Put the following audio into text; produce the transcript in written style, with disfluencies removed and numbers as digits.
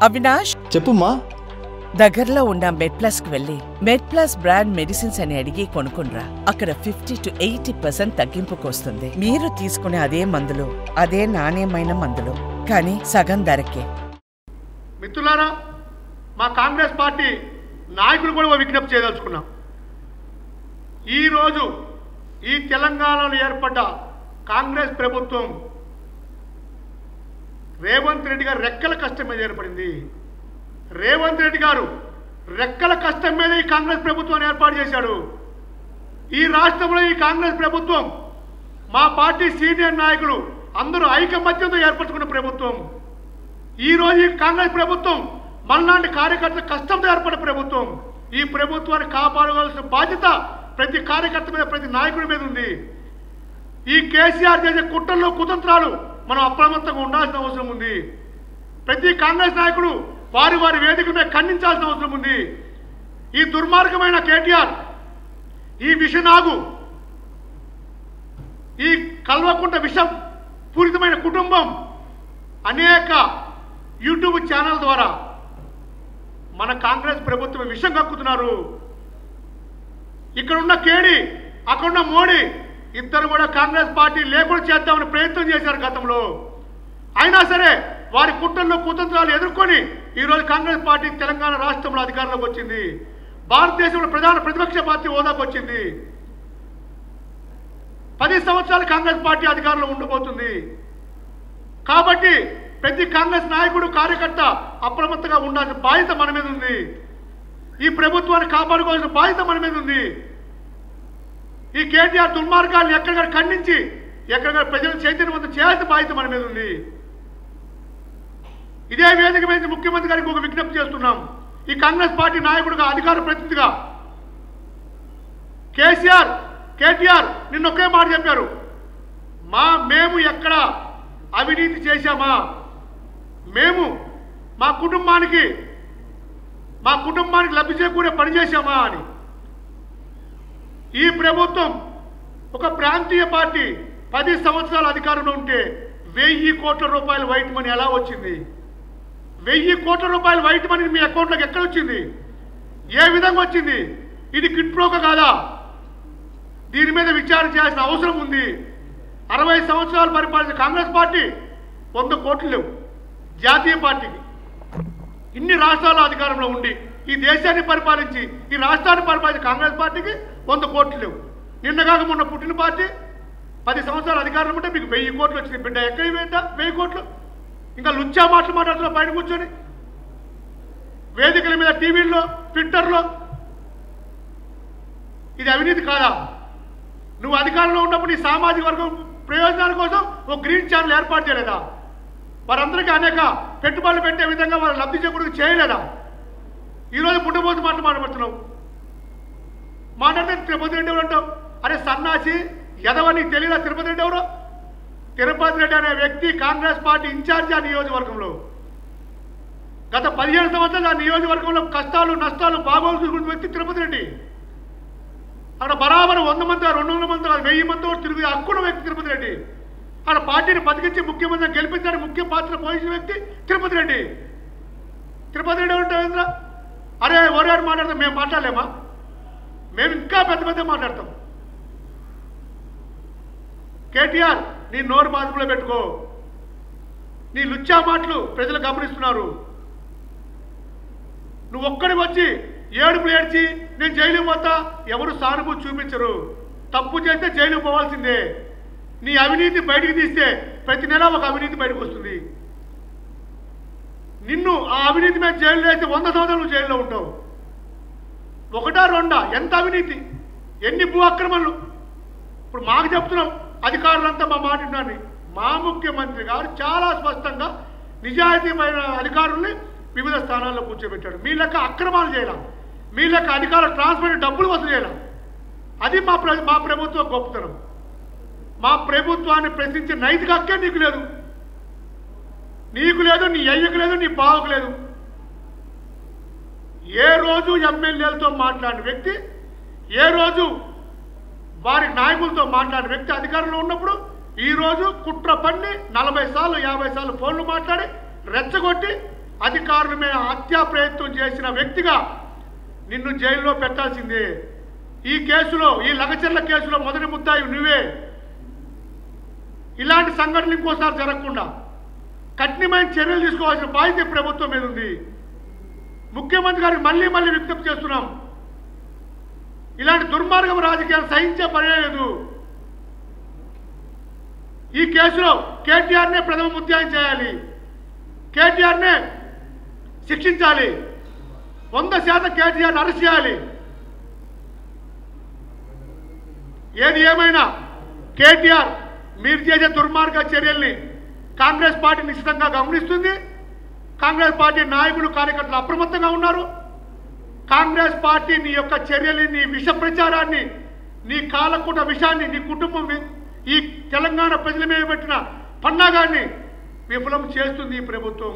అవినాష్ చెప్పుమ్మా. దగ్గరలో ఉన్న మెడ్ప్లస్ కు వెళ్ళి మెడ్ప్లస్ బ్రాండ్ మెడిసిన్స్ అని అడిగి కొనుక్కునరా. అక్కడ 50 to 80% తగ్గింపుకు వస్తుంది. మీరు తీసుకునే అదే మందులు, అదే నాణ్యమైన మందులు, కానీ సగం ధరకే. మిత్రులారా, మా కాంగ్రెస్ పార్టీ నాయకులు కూడా విజ్ఞప్తి చేయదలుచుకున్నాం. ఈరోజు ఈ తెలంగాణలో ఏర్పడ్డ కాంగ్రెస్ ప్రభుత్వం రేవంత్ రెడ్డి గారు రెక్కల కష్టం మీద ఏర్పడింది. రేవంత్ రెడ్డి గారు రెక్కల కష్టం మీద ఈ కాంగ్రెస్ ప్రభుత్వాన్ని ఏర్పాటు చేశాడు. ఈ రాష్ట్రంలో ఈ కాంగ్రెస్ ప్రభుత్వం మా పార్టీ సీనియర్ నాయకులు అందరూ ఐకమత్యంతో ఏర్పరచుకున్న ప్రభుత్వం. ఈరోజు ఈ కాంగ్రెస్ ప్రభుత్వం మనలాంటి కార్యకర్తల కష్టంతో ఏర్పడిన ప్రభుత్వం. ఈ ప్రభుత్వాన్ని కాపాడవలసిన బాధ్యత ప్రతి కార్యకర్త మీద, ప్రతి నాయకుడి మీద ఉంది. ఈ కేసీఆర్ చేసే కుట్రలు కుతంత్రాలు మనం అప్రమత్తంగా ఉండాల్సిన అవసరం ఉంది. ప్రతి కాంగ్రెస్ నాయకుడు వారి వారి వేదికల మీద ఖండించాల్సిన అవసరం ఉంది. ఈ దుర్మార్గమైన కేటీఆర్, ఈ విషనాగు, ఈ కల్వకుంట విషం పూరితమైన కుటుంబం అనేక యూట్యూబ్ ఛానల్ ద్వారా మన కాంగ్రెస్ ప్రభుత్వం విషం కక్కుతున్నారు. ఇక్కడున్న కేడి, అక్కడున్న మోడీ ఇద్దరు కూడా కాంగ్రెస్ పార్టీ లేకుండా చేద్దామని ప్రయత్నం చేశారు గతంలో. అయినా సరే వారి కుట్రల్లో కుతంత్రాలు ఎదుర్కొని ఈరోజు కాంగ్రెస్ పార్టీ తెలంగాణ రాష్ట్రంలో అధికారంలోకి వచ్చింది. భారతదేశంలో ప్రధాన ప్రతిపక్ష పార్టీ హోదాకు వచ్చింది. 10 సంవత్సరాలు కాంగ్రెస్ పార్టీ అధికారంలో ఉండబోతుంది. కాబట్టి ప్రతి కాంగ్రెస్ నాయకుడు, కార్యకర్త అప్రమత్తంగా ఉండాల్సిన బాధ్యత మన మీద ఉంది. ఈ ప్రభుత్వాన్ని కాపాడుకోవాల్సిన బాధ్యత మన మీద ఉంది. ఈ కేటీఆర్ దుర్మార్గాన్ని ఎక్కడికక్కడ ఖండించి ఎక్కడికక్కడ ప్రజలను చైతన్యవంతం చేయాల్సిన బాధ్యత మన మీద ఉంది. ఇదే వేదిక మీద ముఖ్యమంత్రి గారికి ఒక విజ్ఞప్తి చేస్తున్నాం. ఈ కాంగ్రెస్ పార్టీ నాయకుడిగా, అధికార ప్రతినిధిగా కేటీఆర్ నిన్న ఒకే మాట చెప్పారు. మేము ఎక్కడ అవినీతి చేశామా, మేము మా కుటుంబానికి లబ్ధి చేకూరే పని చేశామా అని. ఈ ప్రభుత్వం ఒక ప్రాంతీయ పార్టీ 10 సంవత్సరాల అధికారంలో ఉంటే 1000 కోట్ల రూపాయల వైట్ మనీ ఎలా వచ్చింది? 1000 కోట్ల రూపాయల వైట్ మనీ మీ అకౌంట్లోకి ఎక్కడ వచ్చింది? ఏ విధంగా వచ్చింది? ఇది కిట్ప్రోక కాదా? దీని మీద విచారణ చేయాల్సిన అవసరం ఉంది. 60 సంవత్సరాలు పరిపాలించిన కాంగ్రెస్ పార్టీ 100 కోట్లు లేవు. జాతీయ పార్టీకి ఇన్ని రాష్ట్రాల అధికారంలో ఉండి ఈ దేశాన్ని పరిపాలించి ఈ రాష్ట్రాన్ని పరిపాలించిన కాంగ్రెస్ పార్టీకి 100 కోట్లు లేవు. నిన్నగాక మొన్న పుట్టిన పార్టీ 10 సంవత్సరాల అధికారంలో ఉంటే మీకు 1000 కోట్లు వచ్చింది. బిడ్డ ఎక్కడికి పోయిందా 1000 కోట్లు? ఇంకా లుచ్చా మాటలు మాట్లాడుతున్నా బయట కూర్చొని వేదికల మీద, టీవీల్లో, ట్విట్టర్లో. ఇది అవినీతి కాదా? నువ్వు అధికారంలో ఉన్నప్పుడు నీ సామాజిక వర్గం ప్రయోజనాల కోసం ఒక గ్రీన్ ఛానల్ ఏర్పాటు చేయలేదా? వారందరికీ అనేక పెట్టుబడులు పెట్టే విధంగా వారు లబ్ధి చేకూరు చేయలేదా? ఈరోజు పుట్టబోతు మాట్లాడుతున్నావు. మాట్లాడితే తిరుపతి రెడ్డి ఎవరు అంటావు? అరే సన్నాసి ఎదవని తెలియదా? తిరుపతి రెడ్డి ఎవరు? తిరుపతి రెడ్డి అనే వ్యక్తి కాంగ్రెస్ పార్టీ ఇన్ఛార్జి ఆ నియోజకవర్గంలో. గత 15 సంవత్సరాలు ఆ నియోజకవర్గంలో కష్టాలు, నష్టాలు, బాగోలు చూసుకున్న వ్యక్తి తిరుపతి రెడ్డి. అక్కడ బరాబరు 100 మంది, 200 మంది, 1000 మంది తిరిగి హక్కున్న వ్యక్తి తిరుపతి రెడ్డి. అక్కడ పార్టీని బతికించి ముఖ్యమంత్రిని గెలిపించడానికి ముఖ్య పాత్ర పోషించిన వ్యక్తి తిరుపతి రెడ్డి. తిరుపతి రెడ్డి ఉంటావేంద్ర? అరే ఎవరు మాట్లాడతాం? మేము మాట్లాడలేమా? మేము ఇంకా పెద్ద మాట్లాడతాం. కేటీఆర్, నీ నోరు బాధకులో పెట్టుకో. నీ లుచ్చా మాటలు ప్రజలు గమనిస్తున్నారు. నువ్వు ఒక్కడికి వచ్చి ఏడుపులు ఏడ్చి నేను జైలుకి పోతా, ఎవరు సానుభూతి చూపించరు. తప్పు చేస్తే జైలుకు పోవాల్సిందే. నీ అవినీతి బయటికి తీస్తే ప్రతి నెల ఒక అవినీతి బయటకు వస్తుంది. నిన్ను ఆ అవినీతి మీద జైల్లో వేస్తే 100 సంవత్సరాలు నువ్వు జైల్లో ఉంటావు. 1 2 ఎంత అవినీతి, ఎన్ని భూ అక్రమాలు. ఇప్పుడు మాకు చెప్తున్నాం అధికారులంతా మా మాట విన్నారని. మా ముఖ్యమంత్రి గారు చాలా స్పష్టంగా నిజాయితీమైన అధికారుల్ని వివిధ స్థానాల్లో కూర్చోబెట్టాడు. మీ లెక్క అక్రమాలు చేయాలి, మీ లెక్క అధికారుల ట్రాన్స్ఫర్ డబ్బులు వసూలు చేయాలి. అది మా ప్రభుత్వం గొప్పతనం. మా ప్రభుత్వాన్ని ప్రశ్నించే నైతిక హక్కే నీకు లేదు. నీ అయ్యకు లేదు, నీ బావకు లేదు. ఏ రోజు ఎమ్మెల్యేలతో మాట్లాడిన వ్యక్తి, ఏ రోజు వారి నాయకులతో మాట్లాడిన వ్యక్తి అధికారంలో ఉన్నప్పుడు ఈరోజు కుట్ర పన్ని 40 సార్లు 50 సార్లు ఫోన్లు మాట్లాడి రెచ్చగొట్టి అధికారుల మీద హత్యా ప్రయత్నం చేసిన వ్యక్తిగా నిన్ను జైల్లో పెట్టాల్సిందే. ఈ కేసులో, ఈ లగచర్ల కేసులో మొదటి ముద్దాయి నువ్వే. ఇలాంటి సంఘటనలు ఇంకోసారి జరగకుండా కఠినమైన చర్యలు తీసుకోవాల్సిన బాధ్యత ప్రభుత్వం మీద ఉంది. ముఖ్యమంత్రి గారికి మళ్ళీ మళ్ళీ విజ్ఞప్తి చేస్తున్నాం, ఇలాంటి దుర్మార్గం రాజకీయాలు సహించే పని లేదు. ఈ కేసులో కేటీఆర్నే ప్రథమ ముద్దాయి చేయాలి, కేటీఆర్నే శిక్షించాలి, 100% కేటీఆర్ని అరెస్ట్ చేయాలి. ఏది ఏమైనా కేటీఆర్ మీరు చేసే దుర్మార్గ చర్యల్ని కాంగ్రెస్ పార్టీ నిశ్చితంగా గమనిస్తుంది. కాంగ్రెస్ పార్టీ నాయకులు, కార్యకర్తలు అప్రమత్తంగా ఉన్నారు. కాంగ్రెస్ పార్టీ నీ యొక్క చర్యల్ని, నీ విష ప్రచారాన్ని, నీ కాలకూట విషయాన్ని, నీ కుటుంబం, ఈ తెలంగాణ ప్రజల మీద పెట్టిన పన్నాగాన్ని విఫలం చేస్తుంది ఈ ప్రభుత్వం.